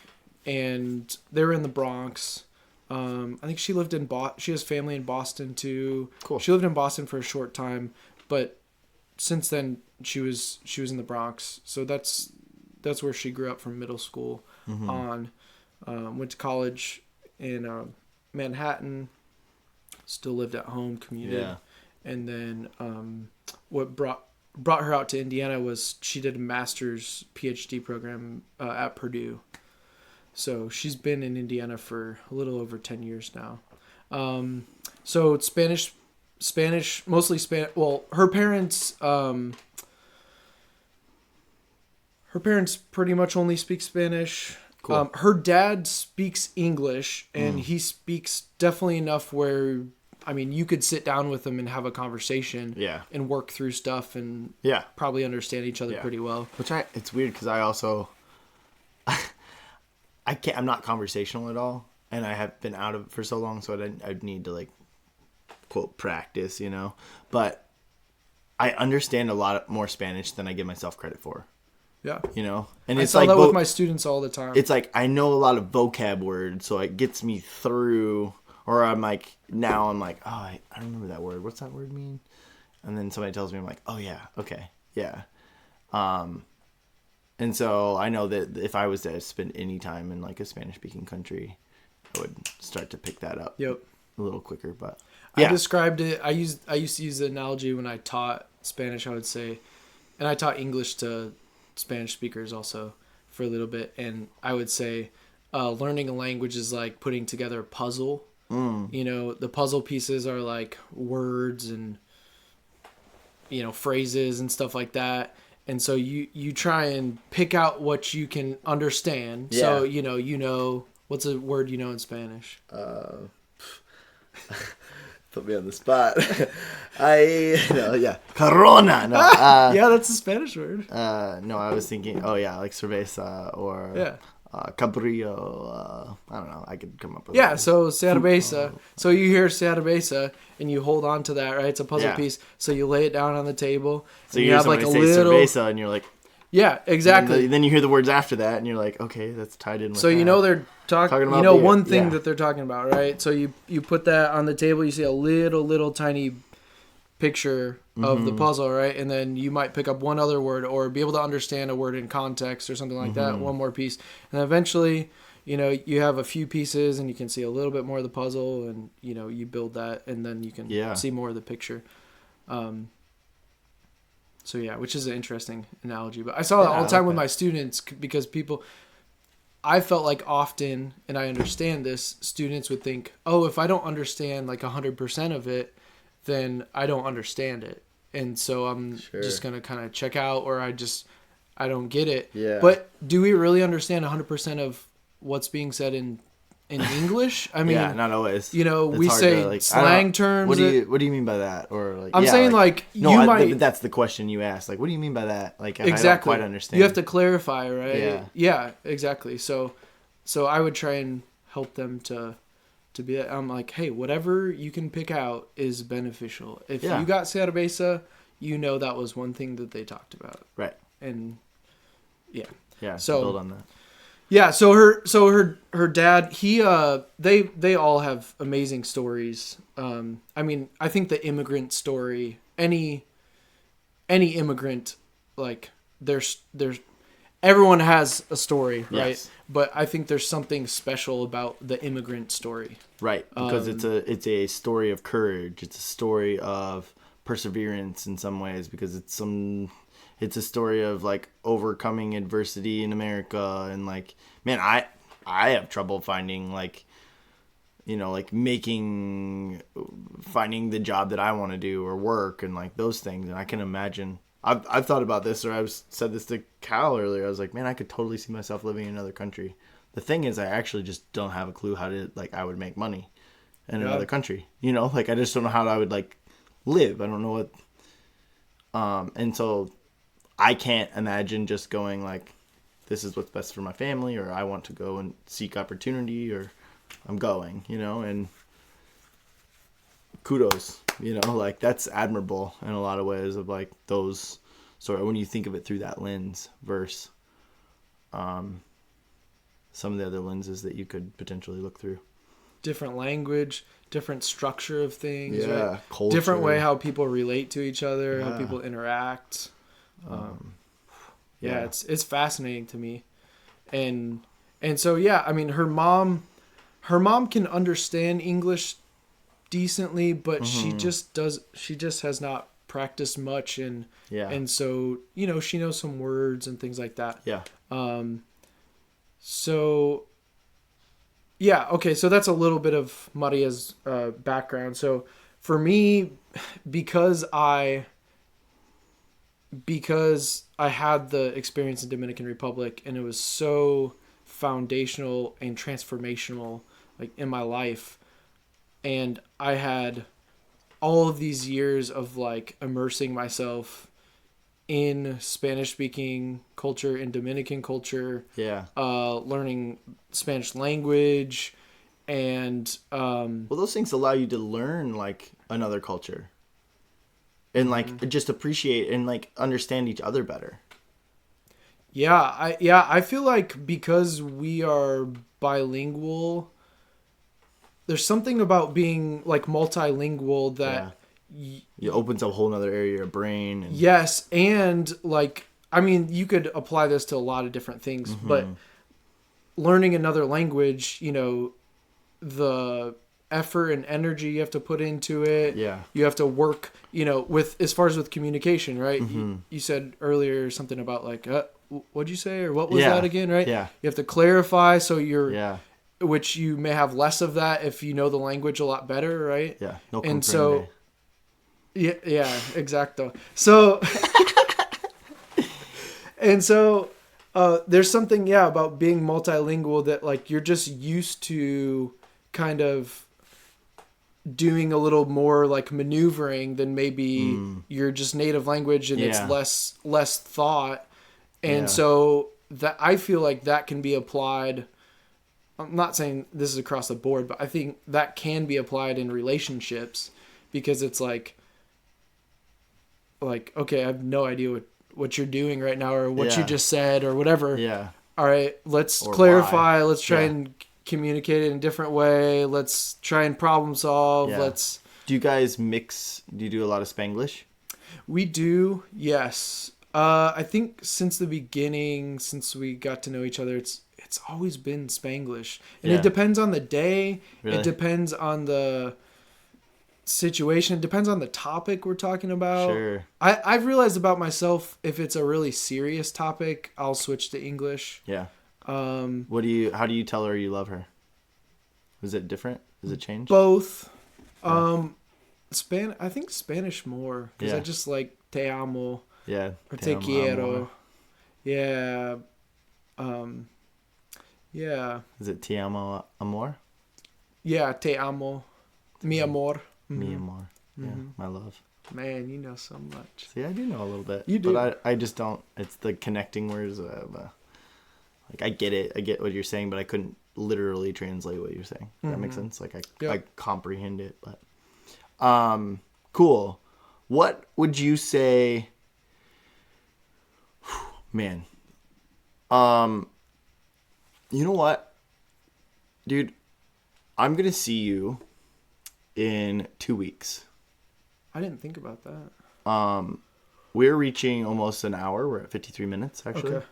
and they were in the Bronx. I think she lived in she has family in Boston too. Cool. She lived in Boston for a short time, but since then she was in the Bronx. So that's that's where she grew up from middle school on. Went to college in Manhattan. Still lived at home, commuted. Yeah. And then what brought her out to Indiana was she did a master's PhD program at Purdue. So she's been in Indiana for a little over 10 years now. So it's Spanish, mostly Spanish. Well, her parents pretty much only speak Spanish. Cool. Her dad speaks English, and he speaks definitely enough where, I mean, you could sit down with him and have a conversation. Yeah. And work through stuff and probably understand each other pretty well. It's weird because I also, I'm not conversational at all. And I have been out of it for so long, so I'd need to, like, quote, practice, you know. But I understand a lot more Spanish than I give myself credit for. Yeah. You know? And I saw that with my students all the time. It's like I know a lot of vocab words, so it gets me through. Or I'm like, now I'm like, oh, I don't remember that word. What's that word mean? And then somebody tells me, I'm like, oh, yeah, okay, yeah. And so I know that if I was to spend any time in, like, a Spanish-speaking country, I would start to pick that up a little quicker. But I described it. I used to use the analogy when I taught Spanish, I would say, and I taught English to Spanish speakers also for a little bit, and I would say learning a language is like putting together a puzzle. You know, the puzzle pieces are like words and, you know, phrases and stuff like that. And so you try and pick out what you can understand. Yeah. So, you know, what's a word you know in Spanish? Put me on the spot. Corona. No, yeah, that's a Spanish word. No, I was thinking, like cerveza or cabrillo. I don't know. I could come up with so cerveza. So you hear cerveza and you hold on to that, right? It's a puzzle piece. So you lay it down on the table. So you have like a little cerveza and you're like, yeah, exactly. Then you hear the words after that and you're like, okay, that's tied in with so that. You know they're talking about one thing that they're talking about, right? So you put that on the table, you see a little tiny picture of the puzzle, right? And then you might pick up one other word or be able to understand a word in context or something like that, one more piece. And eventually, you know, you have a few pieces and you can see a little bit more of the puzzle and, you know, you build that and then you can see more of the picture. So which is an interesting analogy. But I saw that all the time with my students because I felt like often, and I understand this, students would think, oh, if I don't understand like 100% of it, then I don't understand it. And so I'm just going to kind of check out or I don't get it. Yeah. But do we really understand 100% of what's being said in English? I mean, not always. You know, we say slang terms. What do you mean by that? Or like I'm saying but that's the question you asked. Like, what do you mean by that? Like, if I don't quite understand. You have to clarify, right? Yeah, exactly. So I would try and help them to be. I'm like, hey, whatever you can pick out is beneficial. If you got cerveza, you know that was one thing that they talked about, right? And so build on that. Yeah, so her dad, they all have amazing stories. I mean, I think the immigrant story, any immigrant, like there's everyone has a story, right? Yes. But I think there's something special about the immigrant story. Right, because it's a story of courage. It's a story of perseverance in some ways because it's a story of like overcoming adversity in America and like, man, I have trouble finding like, you know, like finding the job that I want to do or work and like those things. And I can imagine I've thought about this, or I said this to Cal earlier. I was like, man, I could totally see myself living in another country. The thing is, I actually just don't have a clue how to, like, I would make money in another country. You know, like, I just don't know how I would, like, live. I don't know what, and so I can't imagine just going, like, this is what's best for my family, or I want to go and seek opportunity, or I'm going, you know, and kudos, you know, like, that's admirable in a lot of ways of, like, those sort of, when you think of it through that lens versus some of the other lenses that you could potentially look through. Different language, different structure of things, right? Culture. Different way how people relate to each other, how people interact. Yeah, it's fascinating to me. And so yeah, I mean her mom can understand English decently, but she just has not practiced much, and so she knows some words and things like that. So yeah, okay, so that's a little bit of Maria's background. So for me, because I had the experience in Dominican Republic, and it was so foundational and transformational, like in my life, and I had all of these years of like immersing myself in Spanish speaking culture, in Dominican culture, learning Spanish language, and well, those things allow you to learn like another culture, and like just appreciate and like understand each other better. I feel like because we are bilingual, there's something about being like multilingual that it opens up a whole nother area of your brain. And... Yes, and like, I mean, you could apply this to a lot of different things, but learning another language, the effort and energy you have to put into it. Yeah. You have to work, with as far as with communication, right? You said earlier something about like, what'd you say, or what was that again, right? Yeah. You have to clarify so you're, which you may have less of that if you know the language a lot better, right? Yeah. No and so, yeah, exacto. So, and so, there's something, about being multilingual that like you're just used to kind of doing a little more like maneuvering than maybe your just native language, and it's less thought. And so that I feel like that can be applied. I'm not saying this is across the board, but I think that can be applied in relationships, because it's like, okay, I have no idea what you're doing right now, or what you just said, or whatever. Yeah. All right, let's clarify. Why. Let's try and communicate it in a different way. Let's try and problem solve. Yeah. Do you guys mix? Do you do a lot of Spanglish? We do, yes. I think since the beginning, since we got to know each other, it's always been Spanglish, and it depends on the day. Really? It depends on the situation. It depends on the topic we're talking about. Sure. I've realized about myself, if it's a really serious topic, I'll switch to English. Yeah. How do you tell her you love her? Is it different? Does it change? Both. I think Spanish more, because I just like te amo. Yeah. Or te quiero. Yeah. Yeah. Is it te amo amor? Yeah, te amo. Mi amor. Mi amor. Yeah, my love. Man, you know so much. See, I do know a little bit. You do. But I just don't. It's the connecting words. Like, I get it. I get what you're saying, but I couldn't literally translate what you're saying. Does that make sense? Like, I comprehend it. But cool. What would you say... Man. You know what? Dude, I'm going to see you in 2 weeks. I didn't think about that. We're reaching almost an hour. We're at 53 minutes, actually. Okay.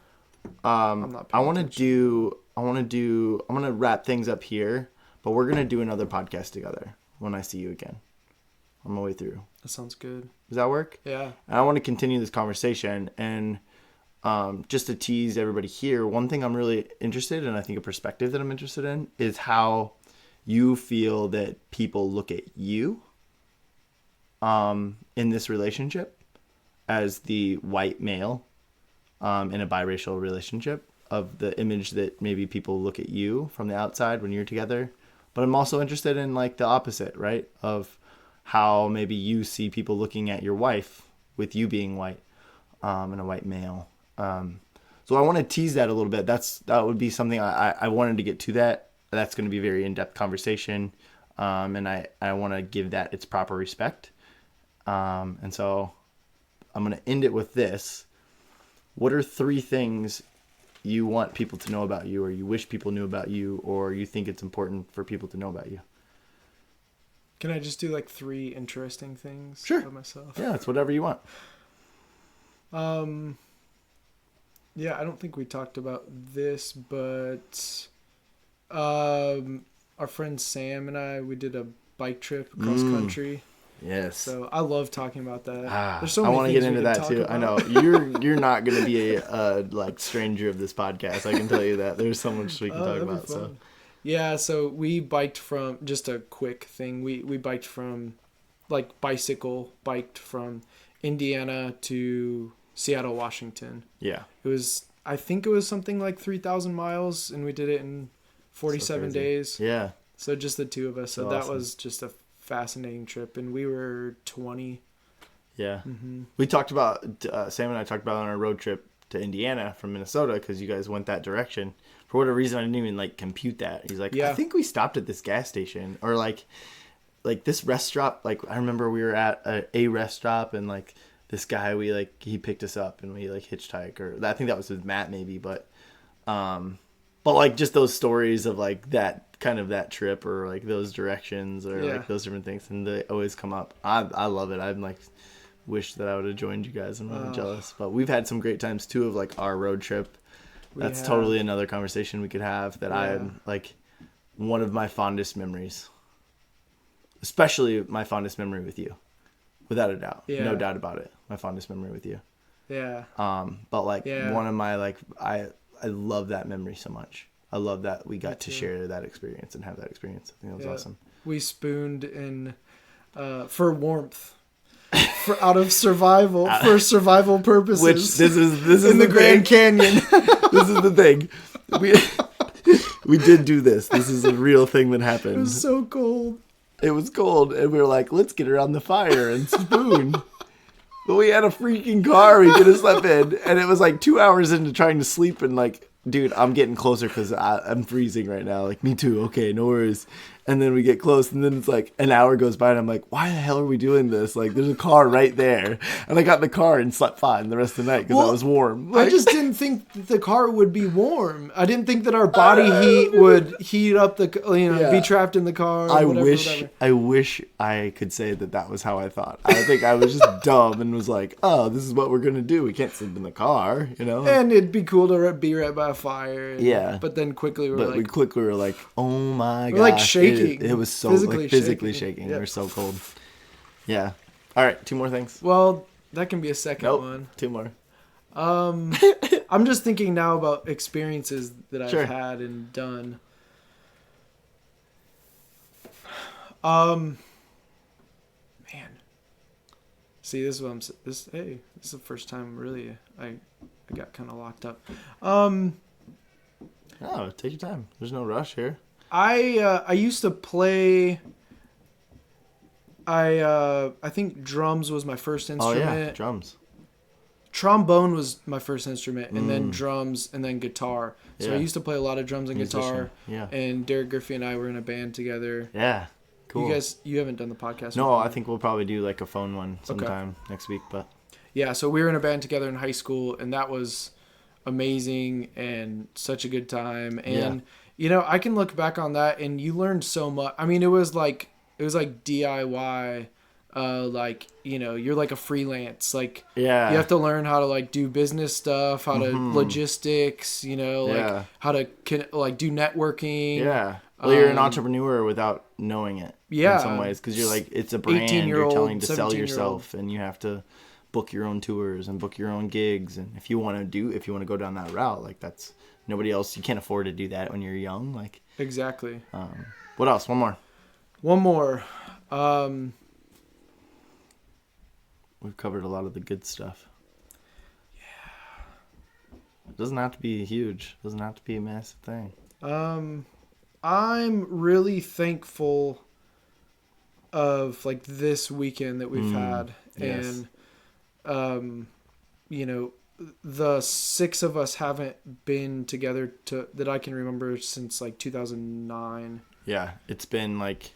I'm going to wrap things up here, but we're going to do another podcast together when I see you again on my way through. That sounds good. Does that work? Yeah. And I want to continue this conversation, and just to tease everybody here, one thing I'm really interested in, I think a perspective that I'm interested in, is how you feel that people look at you in this relationship as the white male in a biracial relationship, of the image that maybe people look at you from the outside when you're together. But I'm also interested in like the opposite, right? Of how maybe you see people looking at your wife with you being white and a white male. So I want to tease that a little bit. That would be something I wanted to get to that. That's going to be a very in-depth conversation. And I want to give that its proper respect. And so I'm going to end it with this. What are 3 things you want people to know about you, or you wish people knew about you, or you think it's important for people to know about you? Can I just do like 3 interesting things about myself? Yeah, it's whatever you want. Yeah, I don't think we talked about this, but our friend Sam and we did a bike trip cross country. Yes. So I love talking about that. There's so many I want to get into that too. About. I know you're not going to be a like stranger of this podcast. I can tell you that. There's so much we can talk about. So yeah, so we biked from, just a quick thing. We biked from, like, biked from Indiana to Seattle, Washington. Yeah. I think it was something like 3,000 miles, and we did it in 47 days. Yeah. So just the two of us. So awesome. That was just a fascinating trip, and we were 20. Yeah. We talked about, Sam and I talked about on our road trip to Indiana from Minnesota, because you guys went that direction. For whatever reason, I didn't even like compute that. He's like, I think we stopped at this gas station, or like this rest stop. Like, I remember we were at a rest stop, and like this guy, he picked us up and we like hitchhiked, or I think that was with Matt maybe, but like just those stories of like that kind of that trip, or like those directions, or like those different things, and they always come up. I love it. I'm like, wish that I would have joined you guys. I'm really jealous, but we've had some great times too of like our road trip. That's totally another conversation we could have. That I'm like one of my fondest memories, especially my fondest memory with you, without a doubt. No doubt about it. My fondest memory with you. Yeah. But like one of my like I love that memory so much. I love that we got to share that experience and have that experience. I think that was awesome. We spooned in for warmth. Out of survival, for survival purposes. Which this is in the Grand Canyon. This is the thing. We did do this. This is a real thing that happened. It was so cold. It was cold, and we were like, let's get around the fire and spoon. But we had a freaking car we could have slept in, and it was like 2 hours into trying to sleep, and like, dude, I'm getting closer because I'm freezing right now. Like, me too. Okay, no worries. And then we get close, and then it's like an hour goes by, and I'm like, why the hell are we doing this? Like, there's a car right there. And I got in the car and slept fine the rest of the night because I was warm. Like, I just didn't think that the car would be warm. I didn't think that our body heat would heat up be trapped in the car. I wish I could say that was how I thought. I think I was just dumb and was like, oh, this is what we're going to do. We can't sleep in the car, And it'd be cool to be right by a fire. But then quickly we were like, oh my gosh. We're like shaking. It was so physically shaking. Yeah. We're so cold. Yeah. All right, 2 more things. Well, that can be a second one. 2 more. I'm just thinking now about experiences that I've had and done. Man. See, this is what this is the first time really I got kind of locked up. Oh, take your time. There's no rush here. I used to play. I think drums was my first instrument. Oh yeah, drums. Trombone was my first instrument, and then drums, and then guitar. So I used to play a lot of drums and guitar. Yeah. And Derek Griffey and I were in a band together. Yeah. Cool. You haven't done the podcast. No, I think we'll probably do like a phone one sometime next week. But yeah, so we were in a band together in high school, and that was amazing and such a good time. And I can look back on that, and you learned so much. I mean, it was like DIY. You're like a freelance. Like, you have to learn how to like do business stuff, how to logistics. How to do networking. Yeah. Well, you're an entrepreneur without knowing it. Yeah. In some ways, because you're like, it's a brand. You're telling to sell yourself, and you have to book your own tours and book your own gigs. And if you want to go down that route, like that's nobody else. You can't afford to do that when you're young. Like exactly. What else? One more. We've covered a lot of the good stuff. Yeah. It doesn't have to be huge. It doesn't have to be a massive thing. I'm really thankful of like this weekend that we've had. Yes. And the 6 of us haven't been together that I can remember since like 2009. Yeah, it's been like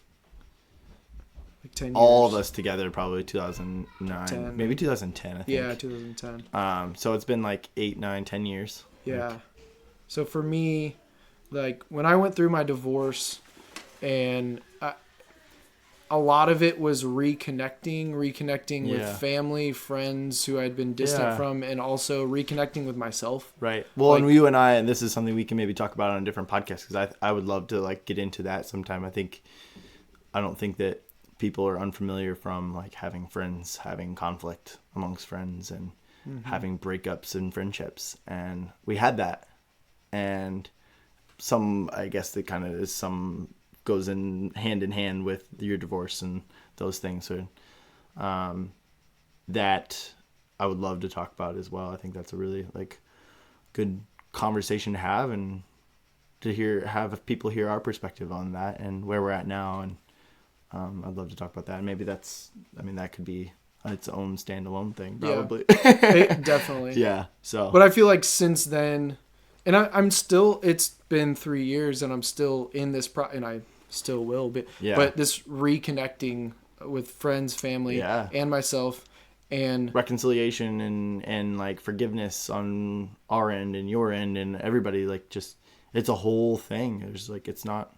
10 years. All of us together, probably 2009, 10. Maybe 2010. I think. Yeah, 2010. So it's been like 8, 9, 10 years. Yeah. So for me, like when I went through my divorce, and a lot of it was reconnecting Yeah. with family, friends who I'd been distant Yeah. from, and also reconnecting with myself. Right. Well, and you and I, and this is something we can maybe talk about on a different podcast, because I would love to like get into that sometime. I don't think that people are unfamiliar from like having friends, having conflict amongst friends, and having breakups in friendships. And we had that. And I guess that kind of is goes in hand with your divorce and those things. So, that I would love to talk about as well. I think that's a really like good conversation to have, and to have people hear our perspective on that and where we're at now. And I'd love to talk about that. And maybe that could be its own standalone thing, probably. Yeah, definitely. Yeah. So, but I feel like since then, and I'm still, it's been 3 years and I'm still in this and I still will be, but this reconnecting with friends, family, and myself, and reconciliation and like forgiveness on our end and your end and everybody, like, just, it's a whole thing. There's like, it's not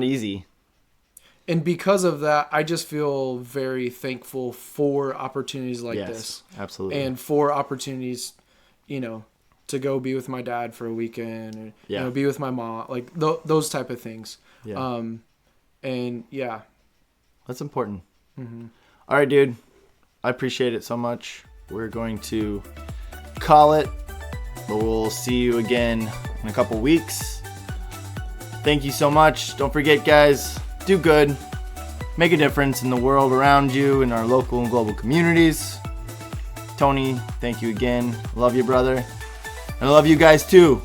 easy. And because of that, I just feel very thankful for opportunities like this. Absolutely. And for opportunities, to go be with my dad for a weekend, or be with my mom, like those type of things. Yeah. And yeah, that's important. Mm-hmm. All right, dude. I appreciate it so much. We're going to call it, but we'll see you again in a couple weeks. Thank you so much. Don't forget, guys, do good. Make a difference in the world around you, in our local and global communities. Tony, thank you again. Love you, brother. And I love you guys too.